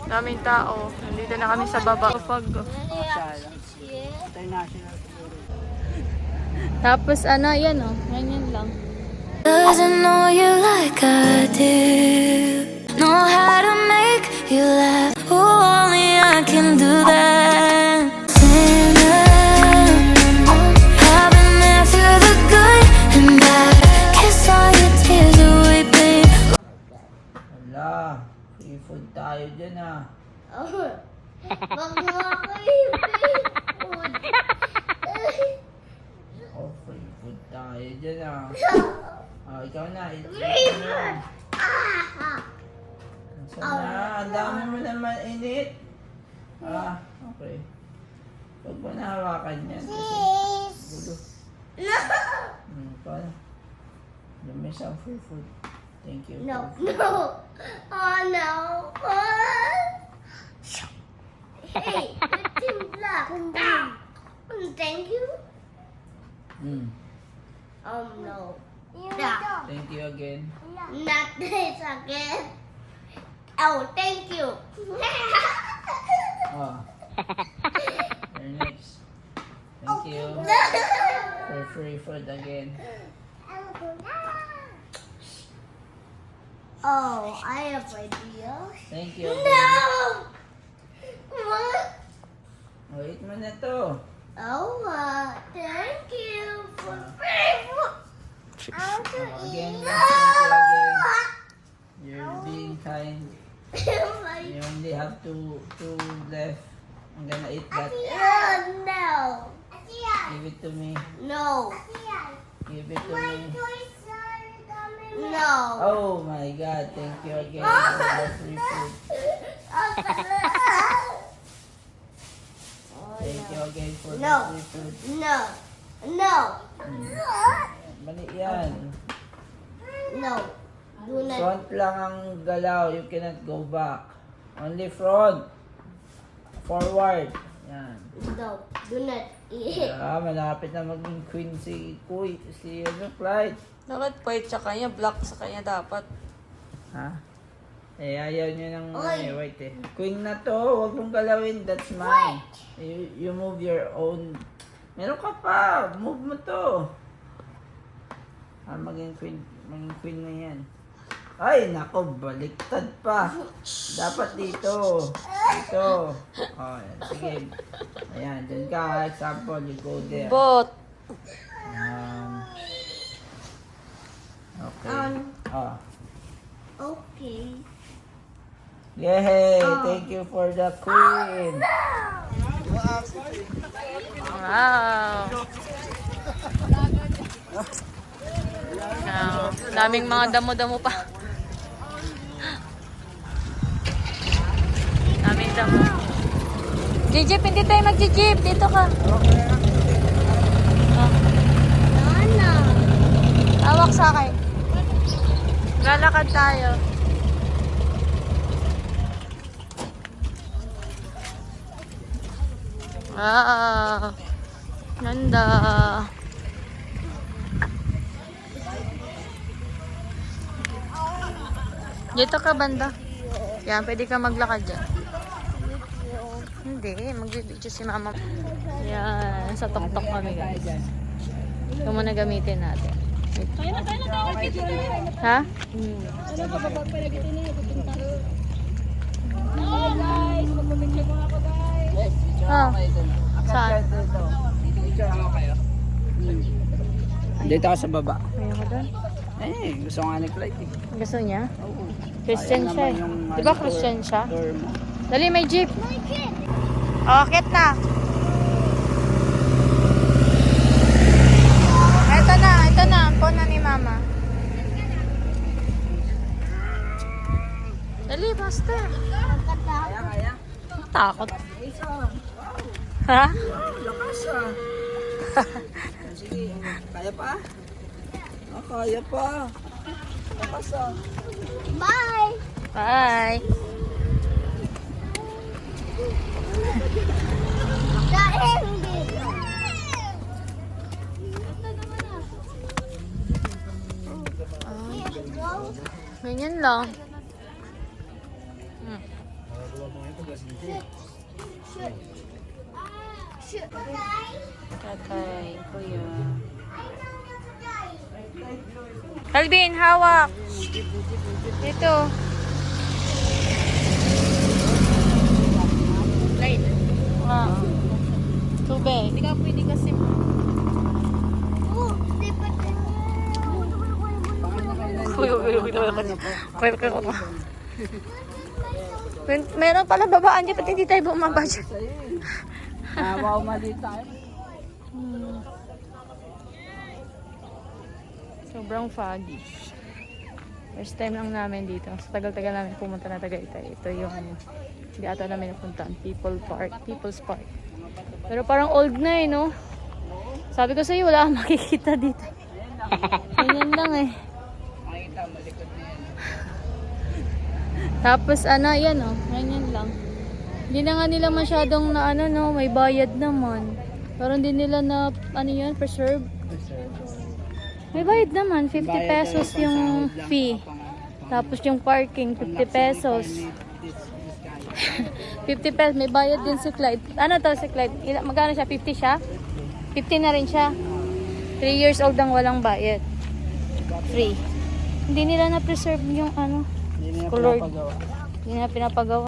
Daming tao. Nandito na kami sa baba. Pag... Tapos ano, yan o. Ganyan lang. Doesn't know you like I do. Know how to make you laugh. Oh, only I can do that. I've been there through the good and bad. Kiss all your tears away, babe. Wala, free food tayo dyan ah. Wag mo ako i-free food. Oh, free food tayo dyan ah. Oh, ikaw na. Free food! Saan na? Ang dami mo naman init. Ah, okay. Huwag mo na hawakan yan. Gulo. No! Paano? Dami siyang free food. Thank you. No, no. Oh, no. Hey, it's in black. Thank you. No. Yeah. Thank you again. Not this again. Oh, thank you. Oh. You're next. Thank you for free food again. Oh, I have idea. Thank you again. No! What? Oh, eat mo na to. Oh, thank you for free food. I want to Oh, eat. again, No! thank you again. You're being kind. You only have two left. I'm gonna eat that. No. Give it to me. No. Give it to me. No. Oh my God! Thank you again for the free food. Thank you again for the No. free food. No. No. Mali yan. No. Do not. Front lang ang galaw. You cannot go back. Only front. Forward. Yan. No. Do not eat. Ah, malapit na maging queen si Kuy. Si Clyde. Dapat white sa kanya, black sa kanya dapat. Ha? Eh, ayaw nyo ng Oy. white eh. Queen na to. Huwag mong galawin. That's mine. You move your own. Meron ka pa. Move mo to. Ah, maging queen na yan. Ay, nako, baliktad pa. Dapat dito. Dito. Oh, yan. Sige. Ayan, dyan ka. Example, you go there. Bot. Okay. Oh. Okay. Yay! Thank you for the queen. Wow. Daming mga damo-damo pa. Daming damo. Jijip, hindi tayo mag-jijip. Dito ka. Nana. Hawak sa akin. Lalakad tayo. Ah, ganda. Dito ka banda. Yan, pwede ka maglakad dyan. Hindi, mag-video si mama. Yan, sa tok-tok kami guys. Ito muna gamitin natin. Ha? Ah, saan? Dito ako sa baba. Ayaw ko doon. Eh, gusto nga ni Clyde eh. Gusto niya? Christian Sayang siya eh. naman yung, Di ba ano, Christian siya? door mo. Dali, may jeep. Oh, akit na. Ito na. Ang phone na ni mama. Dali, basta. Kaya. Takot. Ha? Lakas ah. Sige, kaya pa? Ah, kaya pa. Lakas ah. Bye. Bye. Dahil Ganyan lang. Shoot. Tatay, kuya. Alvin, hawak. Ito. Light. Ah. Tubig. Hindi ka pwede kasi. Oh, lipat na. Meron pala babaan dyan, pati hindi tayo bumaba dyan. Wow, mali tayo. Sobrang foggy. First time lang namin dito. Sa tagal-tagal namin pumunta na Tagaytay. Ito yung hindi ata namin napuntahan. People's Park. Pero parang old na eh, no? Sabi ko sa'yo, wala kang makikita dito. Ganyan lang eh. Makikita, malikot na yan. Tapos yan oh, ganyan lang. Hindi na nga nila masyadong na no, may bayad naman. Pero hindi nila na, preserve. May bayad naman, 50 pesos yung fee. Tapos yung parking, 50 pesos. 50 pesos, may bayad din si Clyde. Ano to si Clyde? Magkano siya? 50 siya? 50 na rin siya. 3 years old ang walang bayad. Free. Hindi nila na-preserve yung Hindi na colored. pinapagawa. Hindi na pinapagawa.